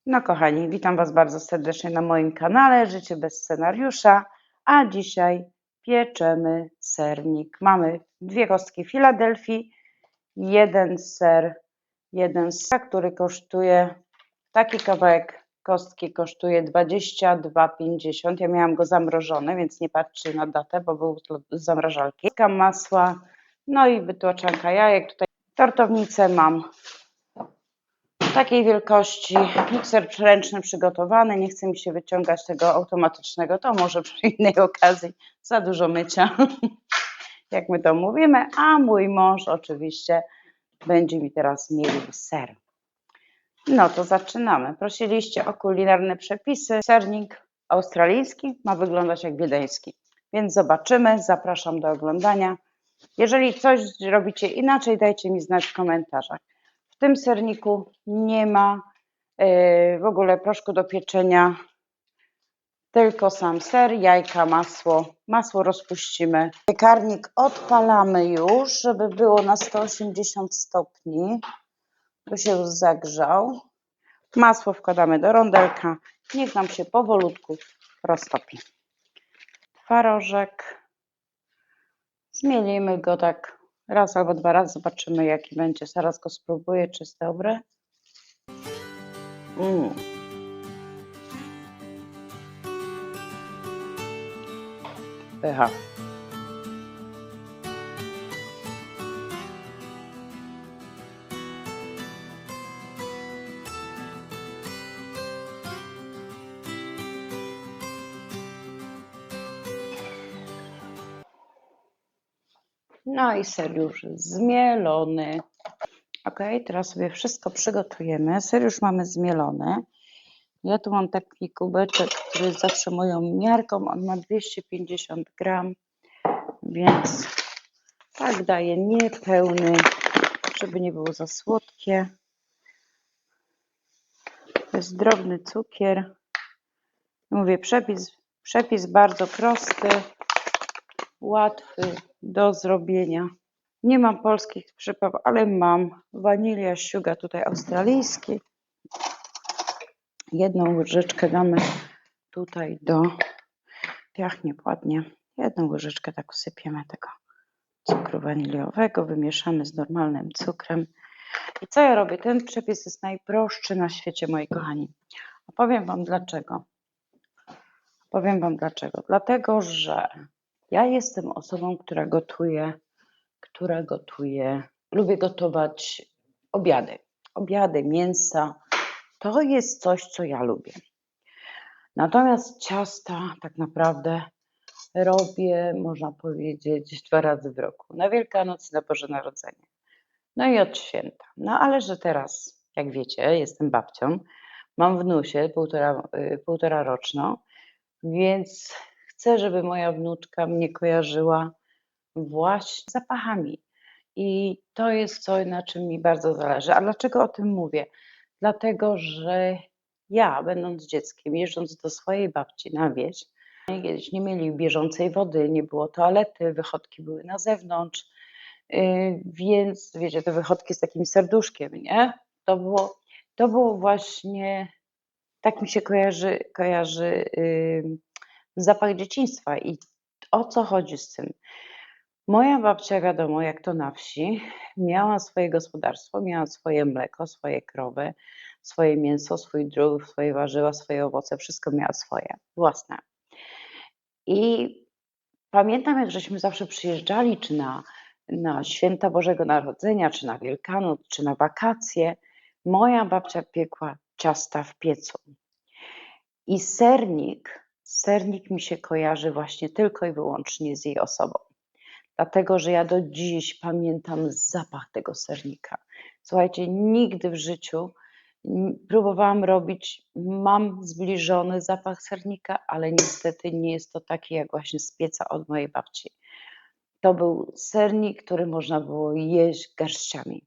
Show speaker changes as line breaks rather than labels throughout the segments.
No kochani, witam Was bardzo serdecznie na moim kanale Życie bez scenariusza, a dzisiaj pieczemy sernik. Mamy 2 kostki Filadelfii, jeden ser, który kosztuje, taki kawałek kostki kosztuje 22,50. Ja miałam go zamrożony, więc nie patrzę na datę, bo był z zamrażalki. Masła, no i wytłaczanka jajek. Tutaj tortownicę mam takiej wielkości, mikser ręczny przygotowany, nie chce mi się wyciągać tego automatycznego, to może przy innej okazji, za dużo mycia, jak my to mówimy, a mój mąż oczywiście będzie mi teraz mielił ser. No to zaczynamy. Prosiliście o kulinarne przepisy. Sernik australijski ma wyglądać jak wiedeński, więc zobaczymy, zapraszam do oglądania. Jeżeli coś robicie inaczej, dajcie mi znać w komentarzach. W tym serniku nie ma w ogóle proszku do pieczenia, tylko sam ser, jajka, masło. Masło rozpuścimy. Piekarnik odpalamy już, żeby było na 180 stopni. Tu się już zagrzał. Masło wkładamy do rondelka. Niech nam się powolutku roztopi. Twarożek. Zmielimy go tak raz albo 2 razy, zobaczymy jaki będzie. Zaraz go spróbuję, czy jest dobry. Pycha. No i ser już zmielony. Ok, teraz sobie wszystko przygotujemy. Ser już mamy zmielony. Ja tu mam taki kubeczek, który jest zawsze moją miarką. On ma 250 gram, więc tak daję niepełny, żeby nie było za słodkie. To jest drobny cukier. Mówię, przepis bardzo prosty, łatwy do zrobienia. Nie mam polskich przypraw, ale mam wanilia, siuga tutaj australijski. 1 łyżeczkę damy tutaj do, pachnie ładnie, 1 łyżeczkę tak usypiemy tego cukru waniliowego, wymieszamy z normalnym cukrem. I co ja robię? Ten przepis jest najprostszy na świecie, moi kochani. Opowiem Wam dlaczego. Dlatego, że ja jestem osobą, która gotuje, lubię gotować obiady, mięsa. To jest coś, co ja lubię. Natomiast ciasta tak naprawdę robię, można powiedzieć, 2 razy w roku. Na Wielkanoc i na Boże Narodzenie. No i od święta. No ale że teraz, jak wiecie, jestem babcią, mam wnusię półtora roczną, więc chcę, żeby moja wnuczka mnie kojarzyła właśnie z zapachami. I to jest coś, na czym mi bardzo zależy. A dlaczego o tym mówię? Dlatego, że ja, będąc dzieckiem, jeżdżąc do swojej babci na wieś, kiedyś nie mieli bieżącej wody, nie było toalety, wychodki były na zewnątrz, więc wiecie, te wychodki z takim serduszkiem, nie? To było właśnie, tak mi się kojarzy zapach dzieciństwa. I o co chodzi z tym? Moja babcia, wiadomo, jak to na wsi, miała swoje gospodarstwo, miała swoje mleko, swoje krowy, swoje mięso, swój drób, swoje warzywa, swoje owoce, wszystko miała swoje, własne. I pamiętam, jak żeśmy zawsze przyjeżdżali, czy na święta Bożego Narodzenia, czy na Wielkanoc, czy na wakacje, moja babcia piekła ciasta w piecu. I sernik mi się kojarzy właśnie tylko i wyłącznie z jej osobą. Dlatego, że ja do dziś pamiętam zapach tego sernika. Słuchajcie, nigdy w życiu próbowałam robić, mam zbliżony zapach sernika, ale niestety nie jest to taki jak właśnie z pieca od mojej babci. To był sernik, który można było jeść garściami.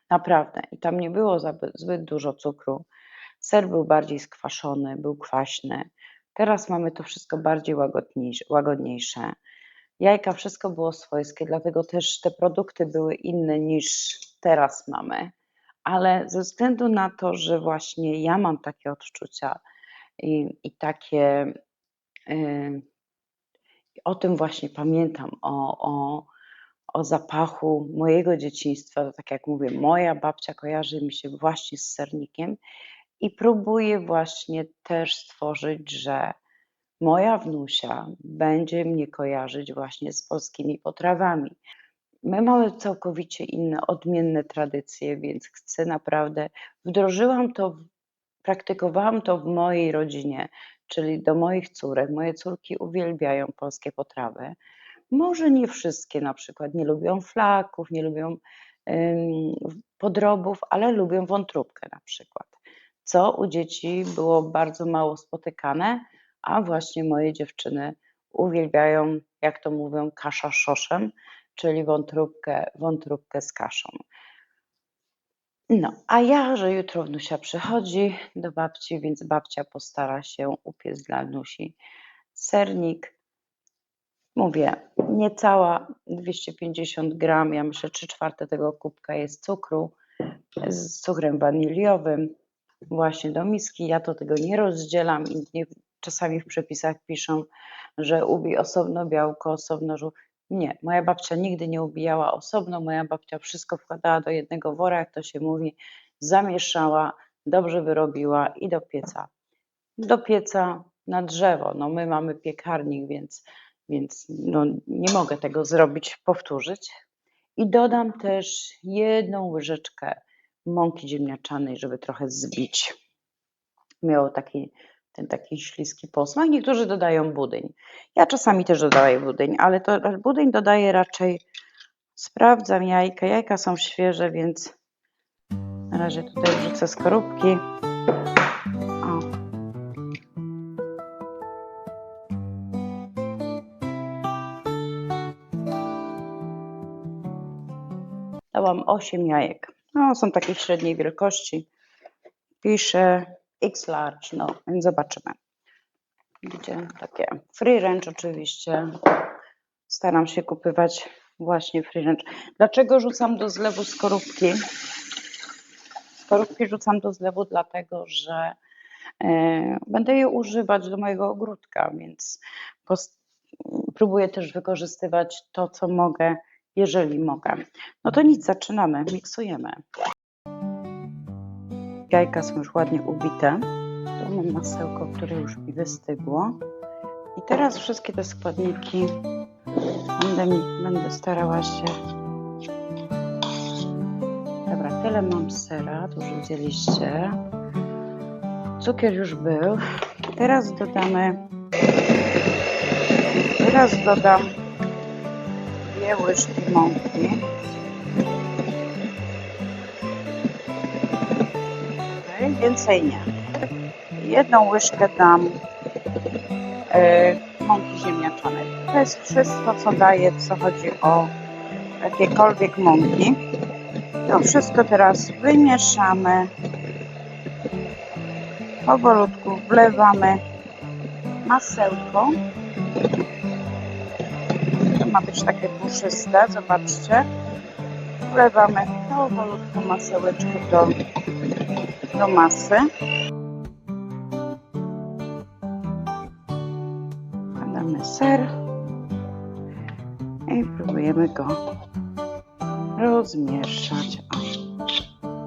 Naprawdę. I tam nie było zbyt dużo cukru. Ser był bardziej skwaszony, był kwaśny. Teraz mamy to wszystko bardziej łagodniejsze. Jajka, wszystko było swojskie, dlatego też te produkty były inne niż teraz mamy. ale ze względu na to, że właśnie ja mam takie odczucia i takie, o tym właśnie pamiętam, o zapachu mojego dzieciństwa, to tak jak mówię, moja babcia kojarzy mi się właśnie z sernikiem i próbuję właśnie też stworzyć, że moja wnusia będzie mnie kojarzyć właśnie z polskimi potrawami. My mamy całkowicie inne, odmienne tradycje, więc chcę naprawdę wdrożyłam to, praktykowałam to w mojej rodzinie, czyli do moich córek. Moje córki uwielbiają polskie potrawy. Może nie wszystkie, na przykład nie lubią flaków, nie lubią podrobów, ale lubią wątróbkę na przykład, co u dzieci było bardzo mało spotykane, a właśnie moje dziewczyny uwielbiają, jak to mówią, kasza szoszem, czyli wątróbkę z kaszą. No, a ja, że jutro wnusia przychodzi do babci, więc babcia postara się upiec dla wnusi sernik. Mówię, niecała 250 gram, ja myślę 3/4 tego kubka jest cukru z cukrem waniliowym właśnie do miski. Ja to tego nie rozdzielam i czasami w przepisach piszą, że ubij osobno białko, osobno żółt. Nie, moja babcia nigdy nie ubijała osobno, moja babcia wszystko wkładała do jednego wora, jak to się mówi, zamieszała, dobrze wyrobiła i do pieca. Do pieca na drzewo. No my mamy piekarnik, więc no nie mogę tego zrobić, powtórzyć. I dodam też 1 łyżeczkę mąki ziemniaczanej, żeby trochę zbić. Miało ten taki śliski posmak. Niektórzy dodają budyń. Ja czasami też dodaję budyń, ale to budyń dodaję raczej, sprawdzam jajka. Jajka są świeże, więc na razie tutaj wrzucę skorupki. O. Dałam 8 jajek. No, są takiej średniej wielkości. Piszę X large, no więc zobaczymy. Widzicie, takie free range oczywiście. Staram się kupywać właśnie free range. Dlaczego rzucam do zlewu skorupki? Skorupki rzucam do zlewu dlatego, że będę je używać do mojego ogródka, więc próbuję też wykorzystywać to, co mogę, jeżeli mogę. No to nic, zaczynamy, miksujemy. Jajka są już ładnie ubite. Tu mam masełko, które już mi wystygło. I teraz wszystkie te składniki będę starała się. Dobra, tyle mam sera, to już widzieliście. Cukier już był. Teraz dodam 2 łyżki mąki. Okay, więcej nie. 1 łyżkę dam mąki ziemniaczanej. To jest wszystko, co daję, co chodzi o jakiekolwiek mąki. To wszystko teraz wymieszamy. Powolutku wlewamy masełko. To ma być takie puszyste, zobaczcie. Wlewamy powolutku masełeczko do masy. Dodamy ser i próbujemy go rozmieszać.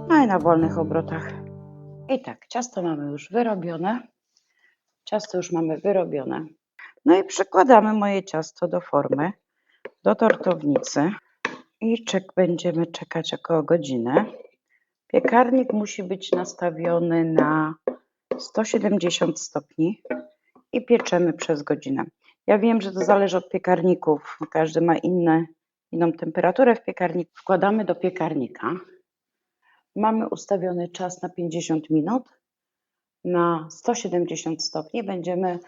No i na wolnych obrotach. I tak, ciasto mamy już wyrobione. No i przykładamy moje ciasto do formy, do tortownicy i będziemy czekać około godzinę. Piekarnik musi być nastawiony na 170 stopni i pieczemy przez godzinę. Ja wiem, że to zależy od piekarników, każdy ma inną temperaturę w piekarniku. Wkładamy do piekarnika. Mamy ustawiony czas na 50 minut. Na 170 stopni będziemy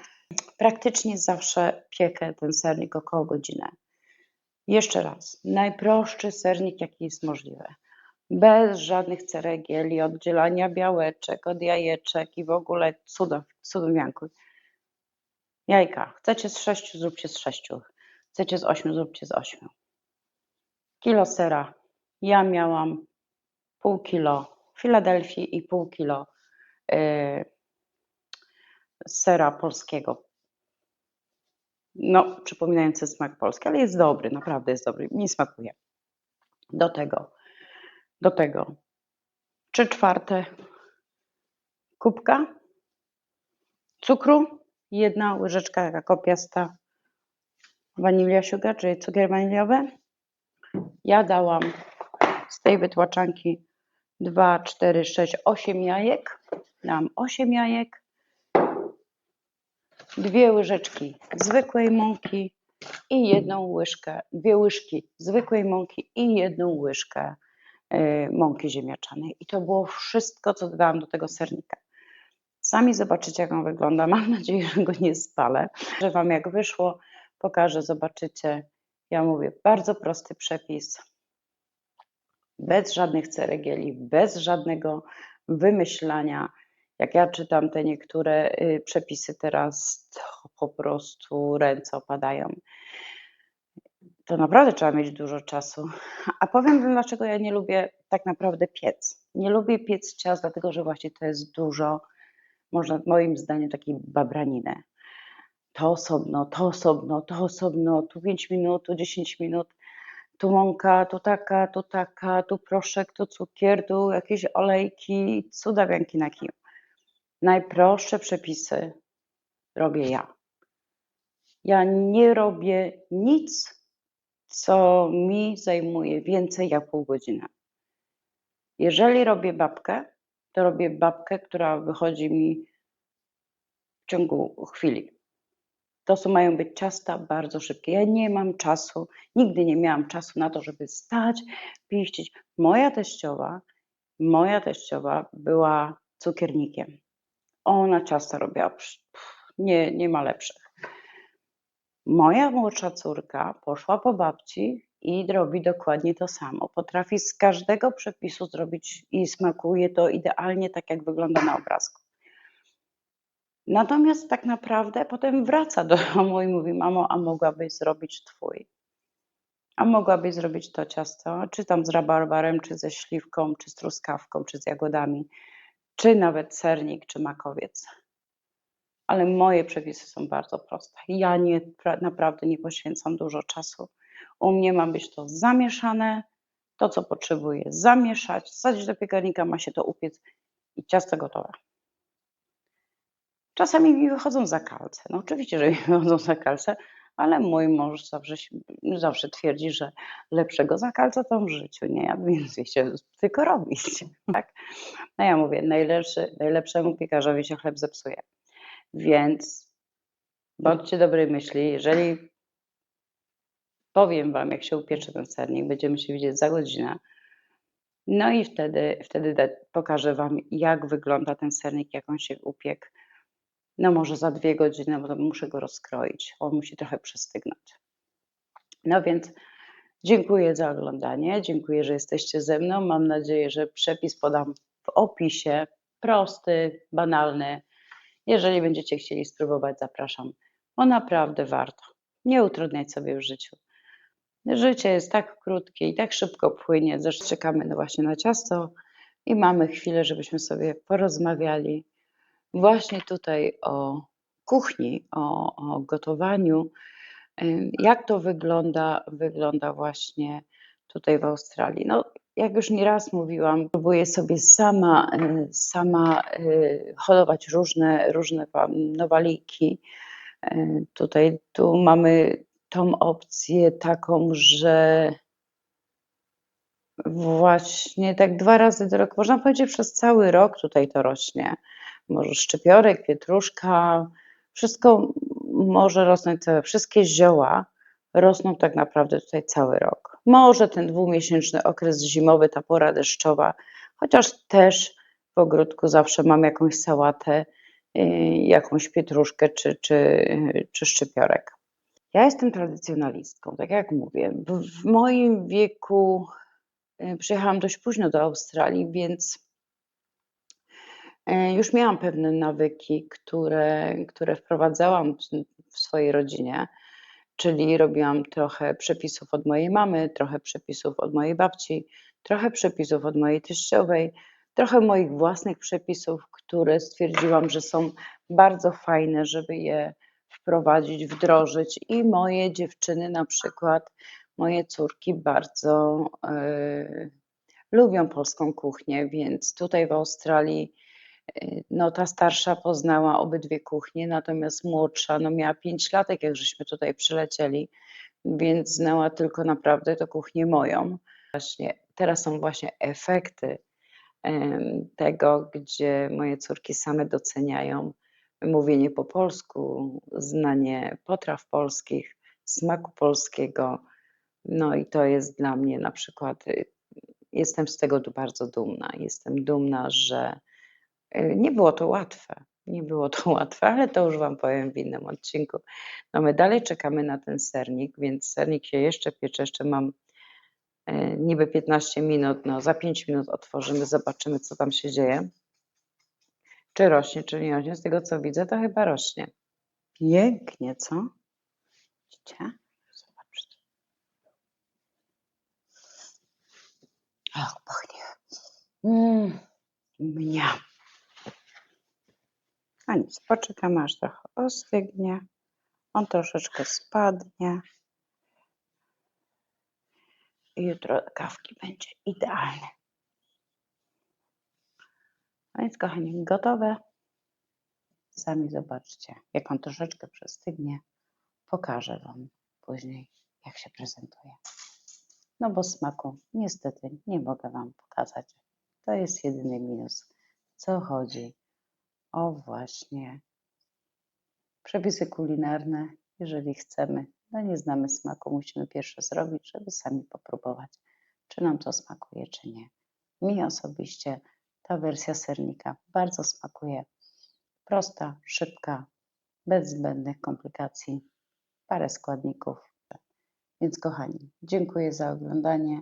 praktycznie zawsze piekę ten sernik około godziny. Jeszcze raz, najprostszy sernik, jaki jest możliwy. Bez żadnych ceregieli, oddzielania białeczek od jajeczek i w ogóle cudów jankuj. Jajka. Chcecie z 6, zróbcie z 6. Chcecie z 8, zróbcie z 8. Kilo sera. Ja miałam pół kilo Filadelfii i pół kilo sera polskiego. No, przypominający smak polski, ale jest dobry, naprawdę jest dobry, mi smakuje. Do tego 3/4 kubka cukru, 1 łyżeczka taka piasta vanilla sugar, czyli cukier waniliowy. Ja dałam z tej wytłaczanki 2, 4, 6, 8 jajek. Dałam 8 jajek, 2 łyżeczki zwykłej mąki i 2 łyżki zwykłej mąki i 1 łyżkę mąki ziemniaczanej. I to było wszystko, co dodałam do tego sernika. Sami zobaczycie, jak on wygląda. Mam nadzieję, że go nie spalę. Że Wam jak wyszło, pokażę, zobaczycie. Ja mówię, bardzo prosty przepis. Bez żadnych ceregieli, bez żadnego wymyślania. Jak ja czytam te niektóre przepisy teraz, to po prostu ręce opadają. To naprawdę trzeba mieć dużo czasu. A powiem Wam, dlaczego ja nie lubię tak naprawdę piec. Nie lubię piec ciast, dlatego że właśnie to jest dużo, można moim zdaniem, takiej babraniny. To osobno, to osobno, to osobno, tu 5 minut, tu 10 minut, tu mąka, tu taka, tu proszek, tu cukier, tu jakieś olejki, cudawianki na kiju. Najprostsze przepisy robię ja. Ja nie robię nic, co mi zajmuje więcej jak pół godziny. Jeżeli robię babkę, to robię babkę, która wychodzi mi w ciągu chwili. To mają być ciasta bardzo szybkie. Ja nie mam czasu, nigdy nie miałam czasu na to, żeby stać, piścić. Moja teściowa była cukiernikiem. Ona ciasta robiła, nie ma lepszych. Moja młodsza córka poszła po babci i robi dokładnie to samo. Potrafi z każdego przepisu zrobić i smakuje to idealnie tak, jak wygląda na obrazku. Natomiast tak naprawdę potem wraca do domu i mówi: mamo, a mogłabyś zrobić twój? A mogłabyś zrobić to ciasto, czy tam z rabarbarem, czy ze śliwką, czy z truskawką, czy z jagodami, czy nawet sernik, czy makowiec. Ale moje przepisy są bardzo proste. Ja naprawdę nie poświęcam dużo czasu. U mnie ma być to zamieszane, to co potrzebuję zamieszać, wsadzić do piekarnika, ma się to upiec i ciasto gotowe. Czasami mi wychodzą zakalce. No oczywiście, że mi wychodzą zakalce, ale mój mąż zawsze twierdzi, że lepszego zakalca to w życiu nie jadł, więc wiecie, tylko robić, tak? No ja mówię, najlepszemu piekarzowi się chleb zepsuje. Więc bądźcie dobrej myśli, jeżeli powiem Wam, jak się upiecze ten sernik, będziemy się widzieć za godzinę. No i wtedy pokażę Wam, jak wygląda ten sernik, jak on się upiekł. No może za 2 godziny, bo muszę go rozkroić. On musi trochę przestygnąć. No więc dziękuję za oglądanie. Dziękuję, że jesteście ze mną. Mam nadzieję, że przepis podam w opisie. Prosty, banalny. Jeżeli będziecie chcieli spróbować, zapraszam, bo naprawdę warto. Nie utrudniać sobie w życiu. Życie jest tak krótkie i tak szybko płynie. Zresztą czekamy właśnie na ciasto i mamy chwilę, żebyśmy sobie porozmawiali właśnie tutaj o kuchni, o gotowaniu. Jak to wygląda właśnie tutaj w Australii. No, jak już nieraz mówiłam, próbuję sobie sama hodować różne nowaliki. Tu mamy tą opcję taką, że właśnie tak 2 razy do roku, można powiedzieć, przez cały rok tutaj to rośnie. Może szczypiorek, pietruszka, wszystko może rosnąć, wszystkie zioła rosną tak naprawdę tutaj cały rok. Może ten 2-miesięczny okres zimowy, ta pora deszczowa, chociaż też w ogródku zawsze mam jakąś sałatę, jakąś pietruszkę czy szczypiorek. Ja jestem tradycjonalistką, tak jak mówię. W moim wieku przyjechałam dość późno do Australii, więc już miałam pewne nawyki, które wprowadzałam w swojej rodzinie, czyli robiłam trochę przepisów od mojej mamy, trochę przepisów od mojej babci, trochę przepisów od mojej teściowej. trochę moich własnych przepisów, które stwierdziłam, że są bardzo fajne, żeby je wprowadzić, wdrożyć i moje dziewczyny na przykład, moje córki bardzo lubią polską kuchnię, więc tutaj w Australii no ta starsza poznała obydwie kuchnie, natomiast młodsza no miała 5 latek, jak żeśmy tutaj przylecieli, więc znała tylko naprawdę tę kuchnię moją. Właśnie teraz są właśnie efekty tego, gdzie moje córki same doceniają mówienie po polsku, znanie potraw polskich, smaku polskiego. No i to jest dla mnie na przykład, jestem z tego bardzo dumna. Jestem dumna, że nie było to łatwe. Nie było to łatwe, ale to już Wam powiem w innym odcinku. No my dalej czekamy na ten sernik, więc sernik się jeszcze piecze. Jeszcze mam niby 15 minut, no za 5 minut otworzymy, zobaczymy, co tam się dzieje. Czy rośnie, czy nie rośnie. Z tego, co widzę, to chyba rośnie. Pięknie, co? Widzicie? Zobaczcie. Ach, pachnie. Mnia. A nic, poczekamy, aż trochę ostygnie. On troszeczkę spadnie. I jutro kawki będzie idealne. A więc, kochani, gotowe. Sami zobaczcie, jak on troszeczkę przestygnie. Pokażę Wam później, jak się prezentuje. No bo smaku niestety nie mogę Wam pokazać. To jest jedyny minus. Co chodzi o właśnie przepisy kulinarne. Jeżeli chcemy, no nie znamy smaku, musimy pierwsze zrobić, żeby sami popróbować, czy nam to smakuje, czy nie. Mi osobiście ta wersja sernika bardzo smakuje. Prosta, szybka, bez zbędnych komplikacji, parę składników. Więc kochani, dziękuję za oglądanie,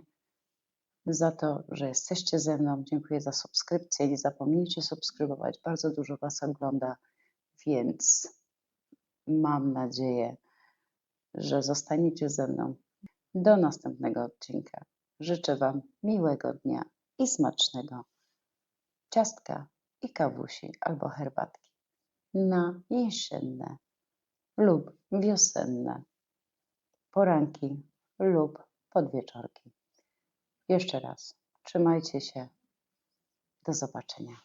za to, że jesteście ze mną. Dziękuję za subskrypcję. Nie zapomnijcie subskrybować. Bardzo dużo Was ogląda, więc mam nadzieję, że zostaniecie ze mną do następnego odcinka. Życzę Wam miłego dnia i smacznego ciastka i kawusi albo herbatki na jesienne lub wiosenne poranki lub podwieczorki. Jeszcze raz, trzymajcie się. Do zobaczenia.